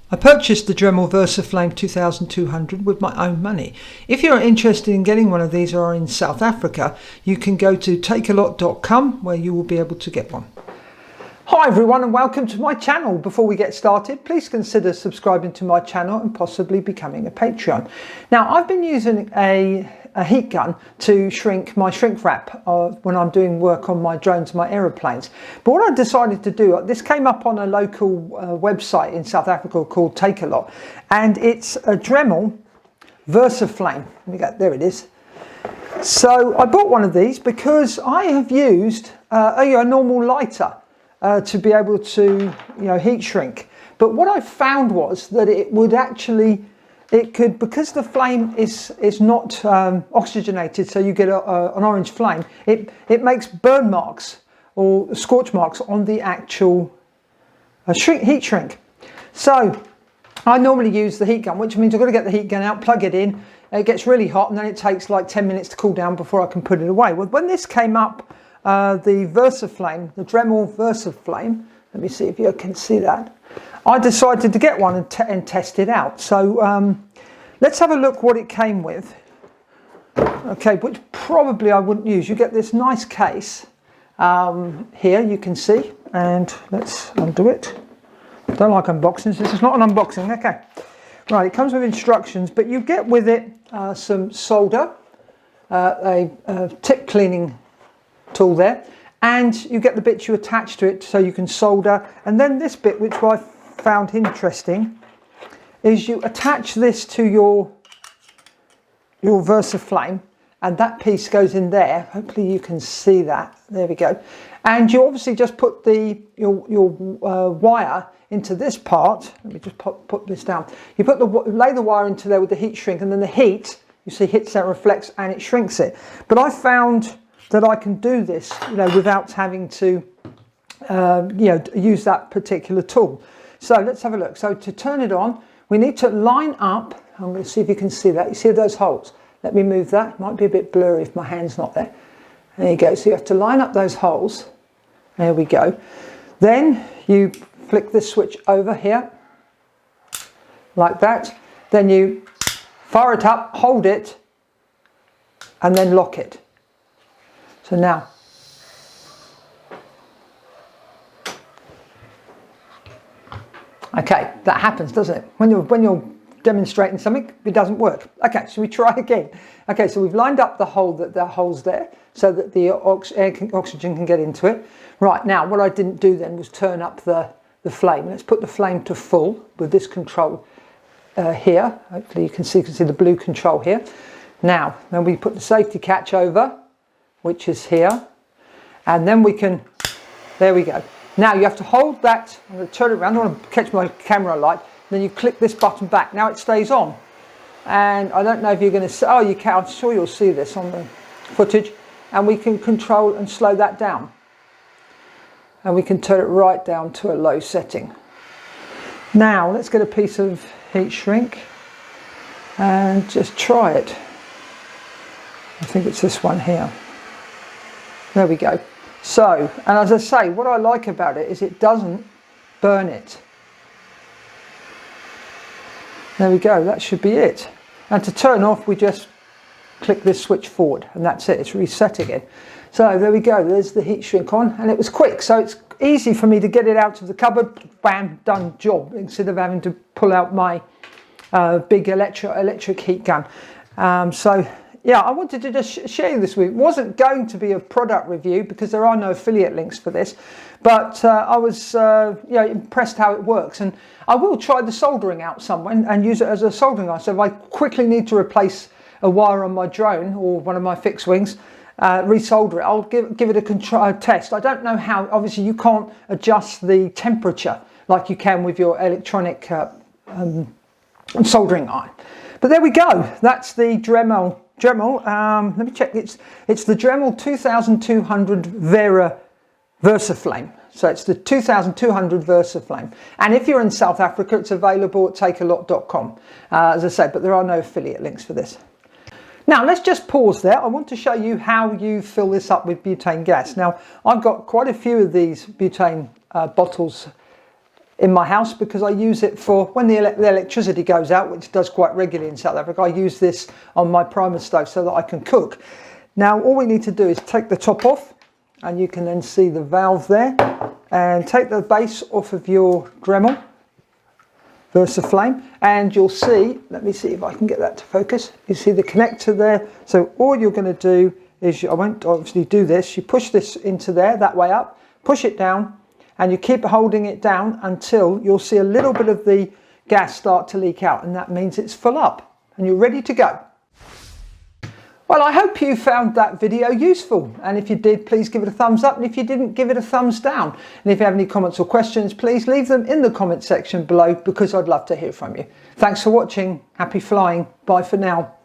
I purchased the Dremel Versaflame 2200 with my own money. If you're interested in getting one of these or are in South Africa, you can go to takealot.com where you will be able to get one. Hi everyone and welcome to my channel. Before we get started, please consider subscribing to my channel and possibly becoming a Patreon. Now, I've been using a heat gun to shrink my shrink wrap when I'm doing work on my drones, my aeroplanes. But what I decided to do, this came up on a local website in South Africa called Takealot, and it's a Dremel Versaflame. There it is. So I bought one of these because I have used a normal lighter to be able to heat shrink. But what I found was that it would actually, because the flame is not oxygenated, so you get an orange flame, it makes burn marks or scorch marks on the actual heat shrink. So I normally use the heat gun, which means I've got to get the heat gun out, plug it in, it gets really hot, and then it takes like 10 minutes to cool down before I can put it away. Well, when this came up, the Versaflame, the Dremel Versaflame, let me see if you can see that, I decided to get one and test it out. So let's have a look what it came with. Okay, which probably I wouldn't use. You get this nice case here, you can see, and let's undo it. Don't like unboxings. This is not an unboxing. Okay, right, it comes with instructions, but you get with it some solder, a tip cleaning tool there, and you get the bits you attach to it so you can solder. And then this bit, which I found interesting, is you attach this to your Versaflame, and that piece goes in there. Hopefully you can see that. There we go. And you obviously just put your wire into this part. Let me just put this down. You lay the wire into there with the heat shrink, and then the heat, you see, hits that, reflects, and it shrinks it. But I found that I can do this, without having to, use that particular tool. So let's have a look. So to turn it on, we need to line up. I'm going to see if you can see that. You see those holes? Let me move that. It might be a bit blurry if my hand's not there. There you go. So you have to line up those holes. There we go. Then you flick this switch over here, like that. Then you fire it up, hold it, and then lock it. So now, okay, that happens, doesn't it? When you're demonstrating something, it doesn't work. Okay, so we try again. Okay, so we've lined up the holes there so that the oxygen can get into it. Right, now what I didn't do then was turn up the flame. Let's put the flame to full with this control here. Hopefully you can see the blue control here. Now, then we put the safety catch over, which is here, and then we can, there we go. Now you have to hold that, I'm going to turn it around, I don't want to catch my camera light, then you click this button back. Now it stays on, and I don't know if you're going to see, oh you can, I'm sure you'll see this on the footage, and we can control and slow that down. And we can turn it right down to a low setting. Now let's get a piece of heat shrink and just try it. I think it's this one here. There we go. So, and as I say, what I like about it is it doesn't burn it. There we go, that should be it. And to turn off, we just click this switch forward, and that's it, it's reset again. So there we go, there's the heat shrink on, and it was quick, so it's easy for me to get it out of the cupboard, bam, done, job, instead of having to pull out my big electric heat gun. So yeah, I wanted to just share this with you. It wasn't going to be a product review because there are no affiliate links for this, but I was impressed how it works, and I will try the soldering out somewhere and use it as a soldering iron. So if I quickly need to replace a wire on my drone or one of my fixed wings, resolder it, I'll give it a test. I don't know how, obviously you can't adjust the temperature like you can with your electronic soldering iron. But there we go, that's the Dremel, let me check, it's the Dremel 2200 Versaflame. So it's the 2200 Versaflame. And if you're in South Africa, it's available at takealot.com, as I said, but there are no affiliate links for this. Now let's just pause there. I want to show you how you fill this up with butane gas. Now I've got quite a few of these butane bottles in my house because I use it for when the electricity goes out, which does quite regularly in South Africa. I use this on my primer stove so that I can cook. Now all we need to do is take the top off, and you can then see the valve there, and take the base off of your Dremel Versaflame, and you'll see, let me see if I can get that to focus, you see the connector there. So all you're going to do is, I won't obviously do this, you push this into there, that way up, push it down, and you keep holding it down until you'll see a little bit of the gas start to leak out, and that means it's full up and you're ready to go. Well, I hope you found that video useful, and if you did, please give it a thumbs up, and if you didn't, give it a thumbs down. And if you have any comments or questions, please leave them in the comment section below, because I'd love to hear from you. Thanks for watching. Happy flying. Bye for now.